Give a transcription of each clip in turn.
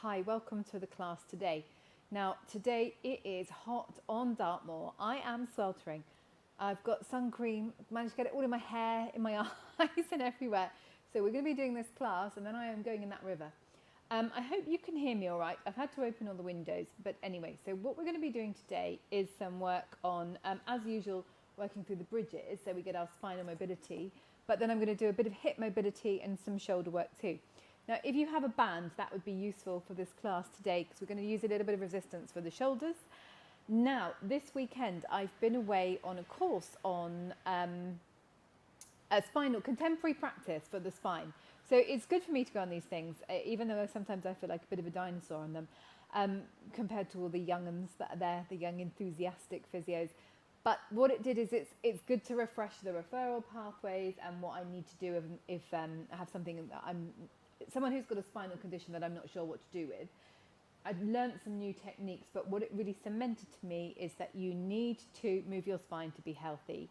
Hi, welcome to the class today. Now, today it is hot on Dartmoor. I am sweltering. I've got sun cream, managed to get it all in my hair, in my eyes and everywhere. So we're going to be doing this class and then I am going in that river. I hope you can hear me all right. I've had to open all the windows, but anyway, so what we're going to be doing today is some work on, as usual, working through the bridges so we get our spinal mobility, but then I'm going to do a bit of hip mobility and some shoulder work too. Now, if you have a band, that would be useful for this class today because we're going to use a little bit of resistance for the shoulders. Now, this weekend, I've been away on a course on a spinal contemporary practice for the spine. So it's good for me to go on these things, even though sometimes I feel like a bit of a dinosaur on them, compared to all the young uns that are there, the young enthusiastic physios. But what it did is it's good to refresh the referral pathways and what I need to do if I have something that someone who's got a spinal condition that I'm not sure what to do with. I've learnt some new techniques, but what it really cemented to me is that you need to move your spine to be healthy.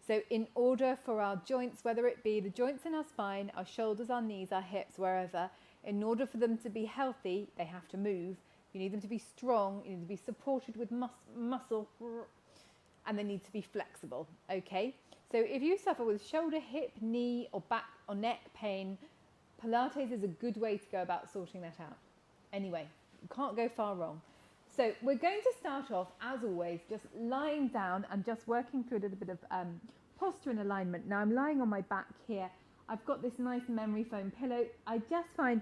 So in order for our joints, whether it be the joints in our spine, our shoulders, our knees, our hips, wherever, in order for them to be healthy, they have to move. You need them to be strong, you need to be supported with muscle, and they need to be flexible, okay? So if you suffer with shoulder, hip, knee, or back or neck pain, Pilates is a good way to go about sorting that out. Anyway, you can't go far wrong. So we're going to start off, as always, just lying down and just working through a little bit of posture and alignment. Now I'm lying on my back here. I've got this nice memory foam pillow. I just find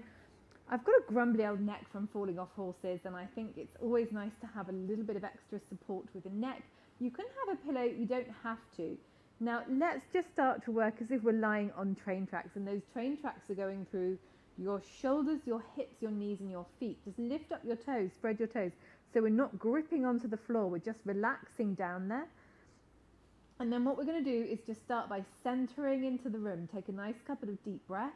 I've got a grumbly old neck from falling off horses, and I think it's always nice to have a little bit of extra support with the neck. You can have a pillow, you don't have to. Now let's just start to work as if we're lying on train tracks, and those train tracks are going through your shoulders, your hips, your knees and your feet. Just lift up your toes, spread your toes. So we're not gripping onto the floor, we're just relaxing down there. And then what we're going to do is just start by centering into the room. Take a nice couple of deep breaths.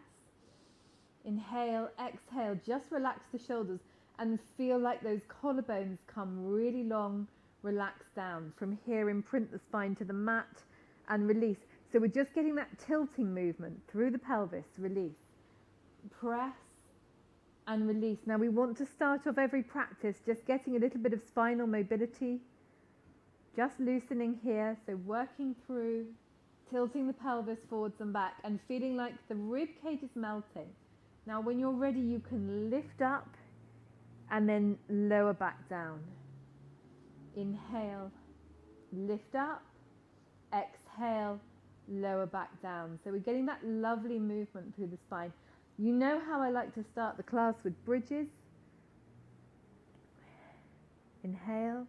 Inhale, exhale, just relax the shoulders and feel like those collarbones come really long, relax down. From here, imprint the spine to the mat and release. So we're just getting that tilting movement through the pelvis, release. Press and release. Now we want to start off every practice just getting a little bit of spinal mobility, just loosening here, so working through, tilting the pelvis forwards and back and feeling like the rib cage is melting. Now when you're ready, you can lift up and then lower back down. Inhale, lift up, exhale, lower back down. So we're getting that lovely movement through the spine. You know how I like to start the class with bridges. Inhale,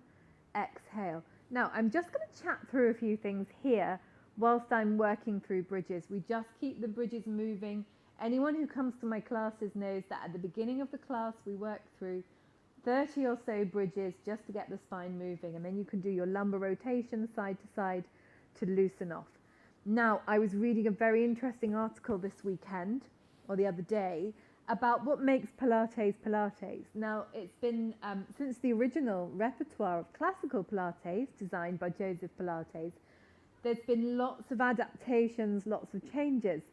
exhale. Now I'm just going to chat through a few things here whilst I'm working through bridges. We just keep the bridges moving. Anyone who comes to my classes knows that at the beginning of the class we work through 30 or so bridges just to get the spine moving, and then you can do your lumbar rotation side to side to loosen off. Now I was reading a very interesting article this weekend or the other day about what makes Pilates Pilates. Now it's been since the original repertoire of classical Pilates designed by Joseph Pilates, there's been lots of adaptations, lots of changes.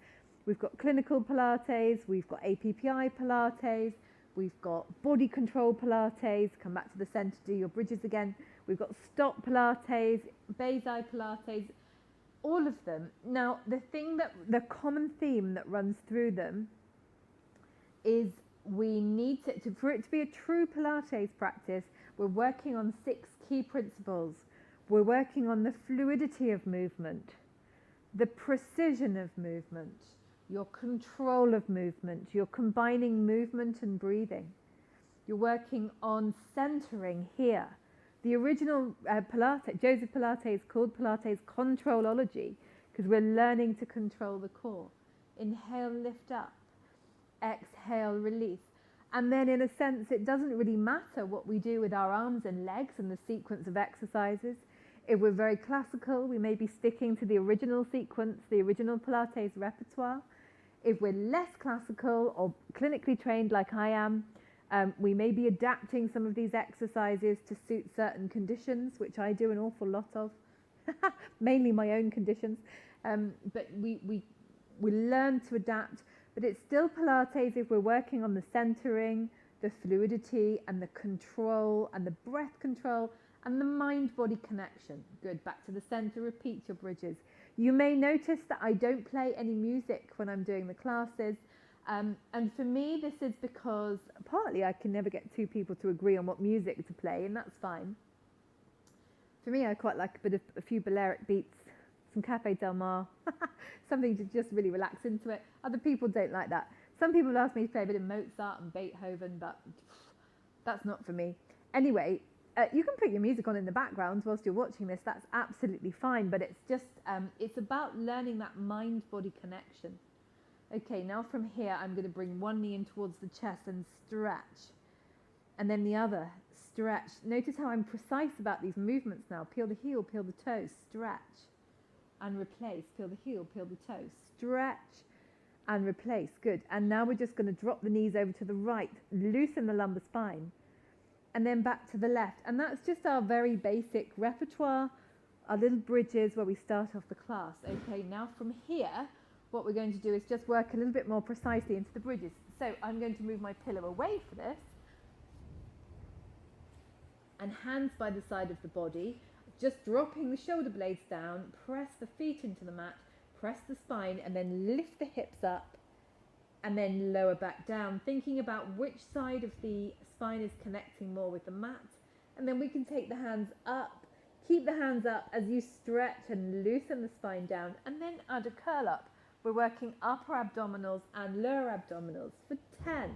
We've got clinical Pilates, we've got APPI Pilates, we've got body control Pilates, come back to the center, do your bridges again. We've got stop Pilates, Basai Pilates, all of them. Now, the common theme that runs through them is we need for it to be a true Pilates practice, we're working on 6 key principles. We're working on the fluidity of movement, the precision of movement, your control of movement, you're combining movement and breathing. You're working on centering here. The original Pilates, Joseph Pilates, called Pilates controlology because we're learning to control the core. Inhale, lift up. Exhale, release. And then in a sense, it doesn't really matter what we do with our arms and legs and the sequence of exercises. If we're very classical, we may be sticking to the original sequence, the original Pilates repertoire. If we're less classical or clinically trained like I am, we may be adapting some of these exercises to suit certain conditions, which I do an awful lot of, mainly my own conditions. But we learn to adapt, but it's still Pilates if we're working on the centering, the fluidity and the control and the breath control and the mind-body connection. Good, back to the center, repeat your bridges. You may notice that I don't play any music when I'm doing the classes. And for me, this is because partly I can never get two people to agree on what music to play, and that's fine. For me, I quite like a few Balearic beats, some Cafe Del Mar, something to just really relax into it. Other people don't like that. Some people ask me to play a bit of Mozart and Beethoven, but that's not for me. Anyway, you can put your music on in the background whilst you're watching this. That's absolutely fine, but it's just, it's about learning that mind-body connection. Okay, now from here, I'm going to bring one knee in towards the chest and stretch. And then the other, stretch. Notice how I'm precise about these movements now. Peel the heel, peel the toe, stretch. And replace. Peel the heel, peel the toe, stretch. And replace. Good. And now we're just going to drop the knees over to the right. Loosen the lumbar spine. And then back to the left. And that's just our very basic repertoire, our little bridges where we start off the class. Okay, now from here, what we're going to do is just work a little bit more precisely into the bridges. So I'm going to move my pillow away for this. And hands by the side of the body, just dropping the shoulder blades down, press the feet into the mat, press the spine, and then lift the hips up, and then lower back down, thinking about which side of the spine is connecting more with the mat. And then we can take the hands up, keep the hands up as you stretch and loosen the spine down, and then add a curl up. We're working upper abdominals and lower abdominals for 10.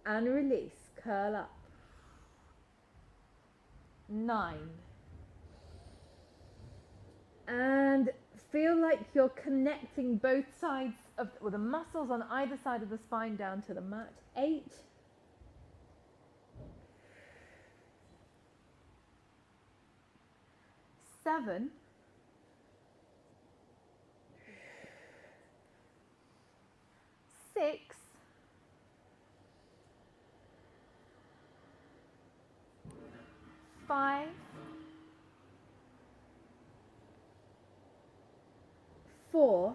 And release, curl up. 9. And feel like you're connecting both sides of the muscles on either side of the spine down to the mat. 8. 7. 6. 5. 4.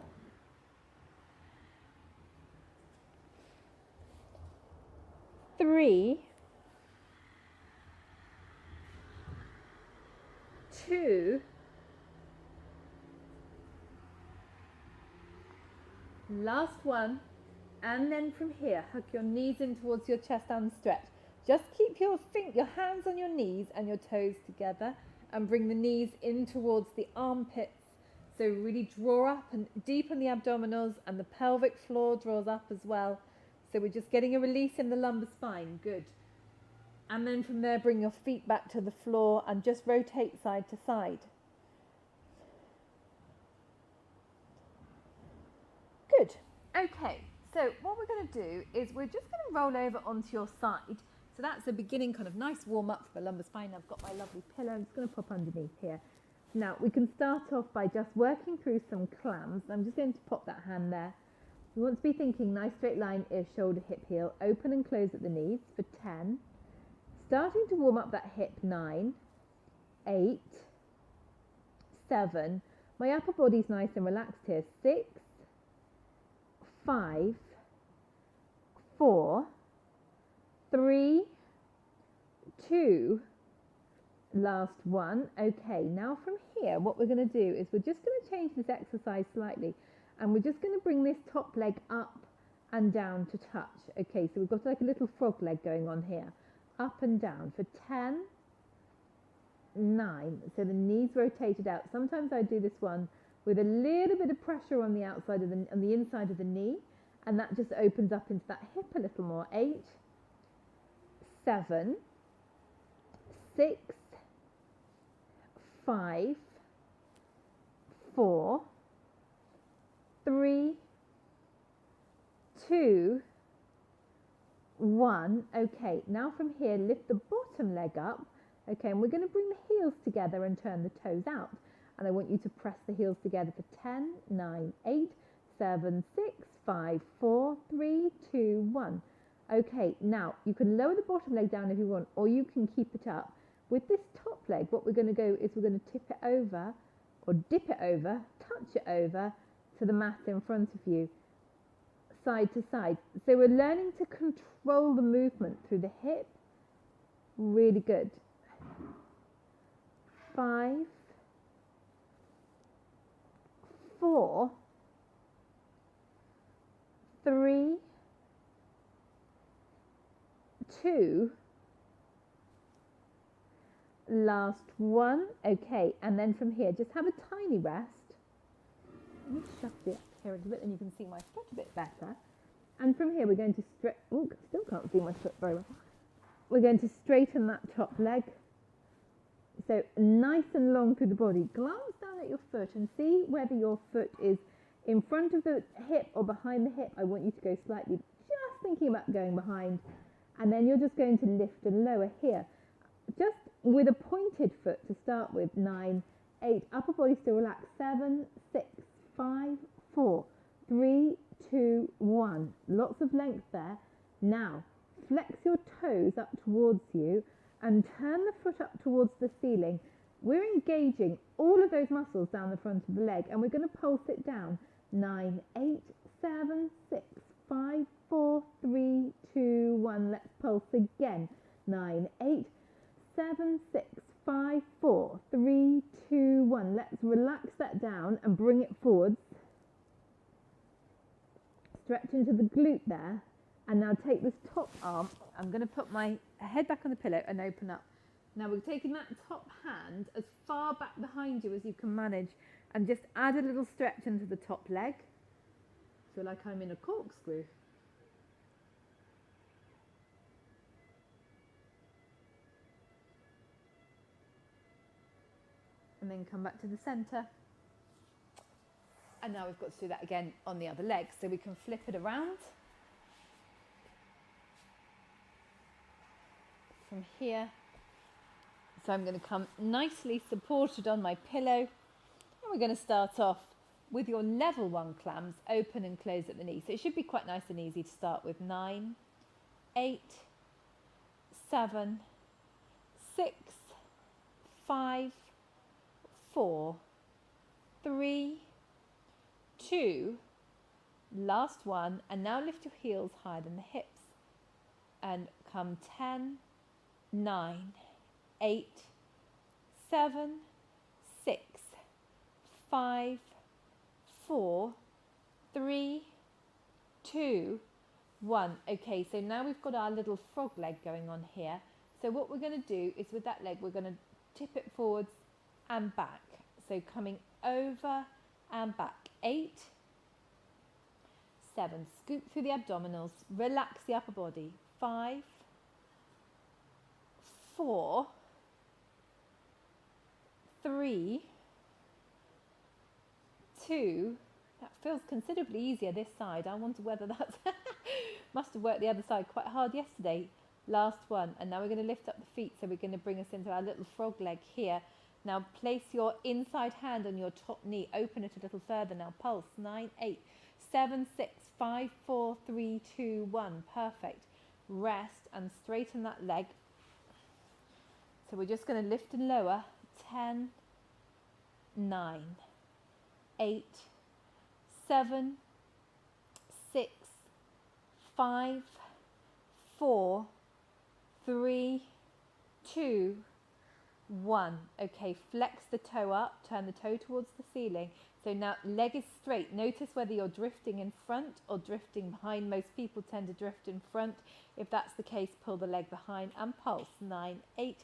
3. 2. Last one. And then from here, hug your knees in towards your chest and stretch. Just keep your hands on your knees and your toes together and bring the knees in towards the armpits. So really draw up and deepen the abdominals, and the pelvic floor draws up as well. So we're just getting a release in the lumbar spine. Good. And then from there, bring your feet back to the floor and just rotate side to side. Good. Okay. So what we're going to do is we're just going to roll over onto your side. So that's a beginning kind of nice warm up for the lumbar spine. I've got my lovely pillow. I'm just going to pop underneath here. Now we can start off by just working through some clams. I'm just going to pop that hand there. We want to be thinking nice straight line is shoulder, hip, heel. Open and close at the knees for 10. Starting to warm up that hip, 9, 8, 7. My upper body's nice and relaxed here. 6, 5, 4, 3, 2, last one. Okay, now from here, what we're going to do is we're just going to change this exercise slightly, and we're just going to bring this top leg up and down to touch. Okay, so we've got like a little frog leg going on here, up and down for 10, 9. So the knees rotated out. Sometimes I do this one with a little bit of pressure on the outside of on the inside of the knee, and that just opens up into that hip a little more. 8, 7, 6, 5, 4, 3, 2, 1. Okay, now from here, lift the bottom leg up. Okay, and we're going to bring the heels together and turn the toes out. And I want you to press the heels together for 10, 9, 8, 7, 6, 5, 4, 3, 2, 1. Okay, now you can lower the bottom leg down if you want, or you can keep it up. With this top leg, what we're going to go is we're going to tip it over, or dip it over, touch it over to the mat in front of you. side to side. So we're learning to control the movement through the hip. Really good. 5, 4, 3, 2, last one. Okay, and then from here, just have a tiny rest. Let me shove this here a little bit, and you can see my foot a bit better. And from here, we're going to stretch. Oh, still can't see my foot very well. We're going to straighten that top leg. So nice and long through the body. Glance down at your foot and see whether your foot is in front of the hip or behind the hip. I want you to go slightly, just thinking about going behind. And then you're just going to lift and lower here. Just with a pointed foot to start with. 9, 8, upper body still relaxed. 7, 6, 5, 4, 3, 2, 1. Lots of length there. Now, flex your toes up towards you and turn the foot up towards the ceiling. We're engaging all of those muscles down the front of the leg, and we're going to pulse it down. 9, 8, 7, 6, 5, 4, 3, 2, 1. Let's pulse again. 9, 8, 7, 6, 5, 4, 3, 2, 1. Let's relax that down and bring it forwards. Stretch into the glute there. And now take this top arm. I'm going to put my head back on the pillow and open up. Now we're taking that top hand as far back behind you as you can manage, and just add a little stretch into the top leg. So like I'm in a corkscrew. And then come back to the centre. And now we've got to do that again on the other leg. So we can flip it around. From here. So I'm going to come nicely supported on my pillow, and we're going to start off with your level 1 clams, open and close at the knee. So it should be quite nice and easy to start with. 9, 8, 7, 6, 5, 4, 3, 2, last one, and now lift your heels higher than the hips and come 10, 9, 8, 7, 6, 5, 4, 3, 2, 1. Okay, so now we've got our little frog leg going on here. So what we're going to do is with that leg, we're going to tip it forwards and back. So coming over and back. 8, 7, scoop through the abdominals, relax the upper body. 5, 4, 3, 2, that feels considerably easier this side. I wonder whether that's, must have worked the other side quite hard yesterday. Last one, and now we're going to lift up the feet, so we're going to bring us into our little frog leg here. Now place your inside hand on your top knee, open it a little further now, pulse. 9, 8, 7, 6, 5, 4, 3, 2, 1, perfect. Rest and straighten that leg. So we're just going to lift and lower. 10, 9, 8, 7, 6, 5, 4, 3, 2, 1. Okay, flex the toe up, turn the toe towards the ceiling. So now leg is straight. Notice whether you're drifting in front or drifting behind. Most people tend to drift in front. If that's the case, pull the leg behind and pulse. 9, 8,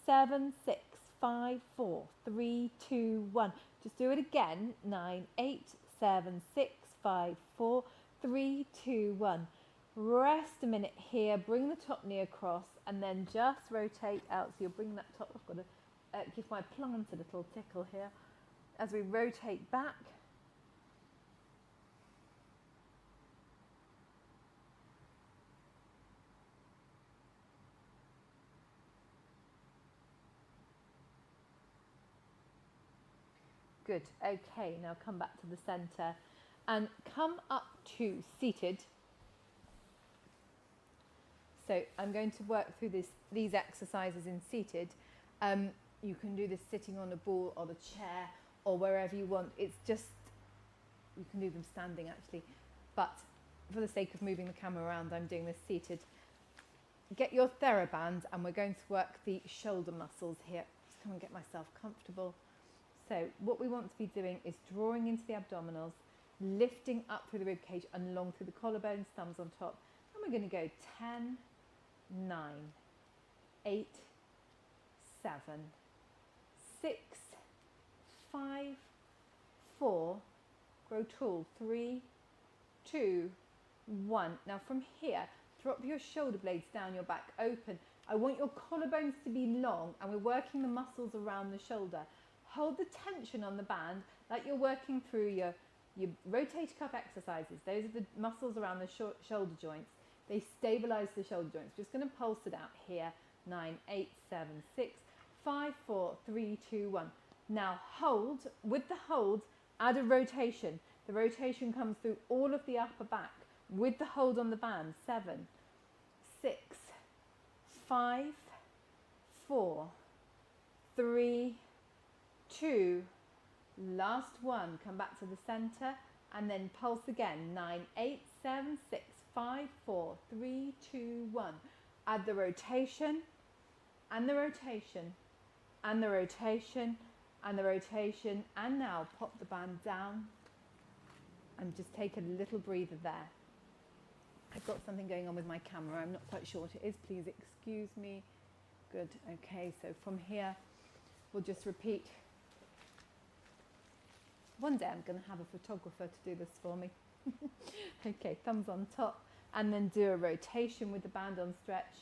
7, 6, 5, 4, 3, 2, 1. Just do it again. 9, 8, 7, 6, 5, 4, 3, 2, 1. Rest a minute here, bring the top knee across, and then just rotate out. So you'll bring that top, I've got to give my plant a little tickle here. As we rotate back. Good, okay, now come back to the center and come up to seated. So I'm going to work through these exercises in seated. You can do this sitting on a ball or the chair or wherever you want. It's just, you can do them standing actually. But for the sake of moving the camera around, I'm doing this seated. Get your TheraBand and we're going to work the shoulder muscles here. Just come and get myself comfortable. So what we want to be doing is drawing into the abdominals, lifting up through the rib cage and along through the collarbones, thumbs on top. And we're going to go 10, 9, 8, 7, 6, 5, 4, grow tall, 3, 2, 1. Now from here, drop your shoulder blades down your back, open. I want your collarbones to be long and we're working the muscles around the shoulder. Hold the tension on the band like you're working through your rotator cuff exercises. Those are the muscles around the shoulder joints. They stabilize the shoulder joints. Just going to pulse it out here. 9, 8, 7, 6, 5, 4, 3, 2, 1. Now hold. With the hold, add a rotation. The rotation comes through all of the upper back with the hold on the band. 7, 6, 5, 4, 3, 2, last one. Come back to the center and then pulse again. 9, 8, 7, 6, 5, 4, 3, 2, 1. Add the rotation and the rotation and the rotation and the rotation, and now pop the band down and just take a little breather there. I've got something going on with my camera. I'm not quite sure what it is. Please excuse me. Good. Okay, so from here, we'll just repeat. One day I'm going to have a photographer to do this for me. Okay, thumbs on top, and then do a rotation with the band on stretch,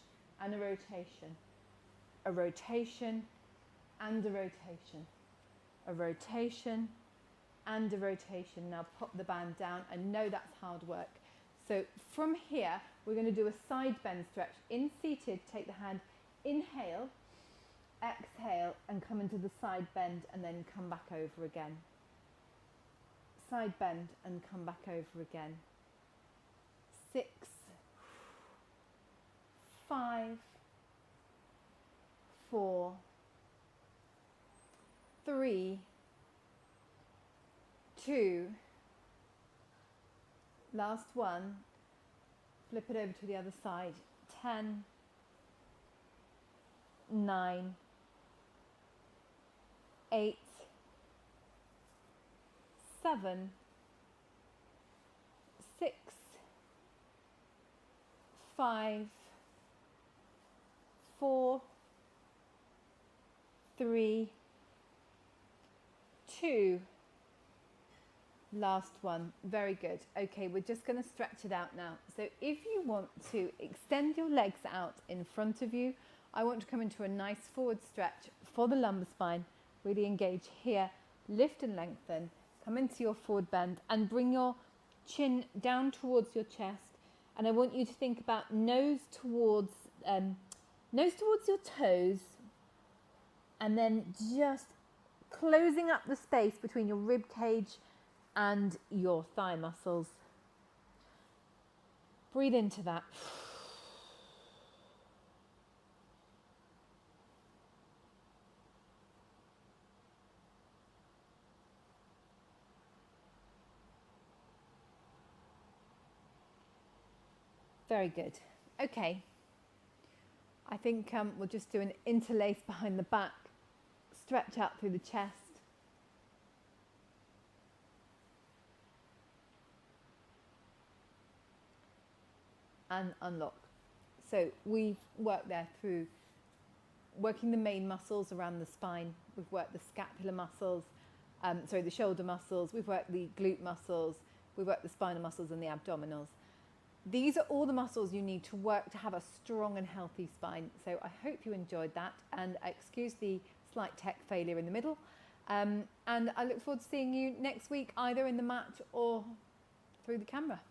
and a rotation, and a rotation, a rotation and a rotation. Now pop the band down. I know that's hard work. So from here, we're going to do a side bend stretch. In seated, take the hand, inhale, exhale, and come into the side bend and then come back over again. Side bend and come back over again. 6, 5, 4, 3, 2, last one, flip it over to the other side. 10, 9, 8, 7, 6, 5, 4, 3, 2, last one. Very good. Okay, we're just going to stretch it out now. So if you want to extend your legs out in front of you, I want to come into a nice forward stretch for the lumbar spine. Really engage here, lift and lengthen, come into your forward bend and bring your chin down towards your chest. And I want you to think about nose towards your toes, and then just closing up the space between your rib cage and your thigh muscles. Breathe into that. Very good. Okay. I think we'll just do an interlace behind the back, stretch out through the chest. And unlock. So we've worked there through working the main muscles around the spine. We've worked the scapular muscles, the shoulder muscles. We've worked the glute muscles. We've worked the spinal muscles and the abdominals. These are all the muscles you need to work to have a strong and healthy spine. So I hope you enjoyed that, and excuse the slight tech failure in the middle. And I look forward to seeing you next week, either in the mat or through the camera.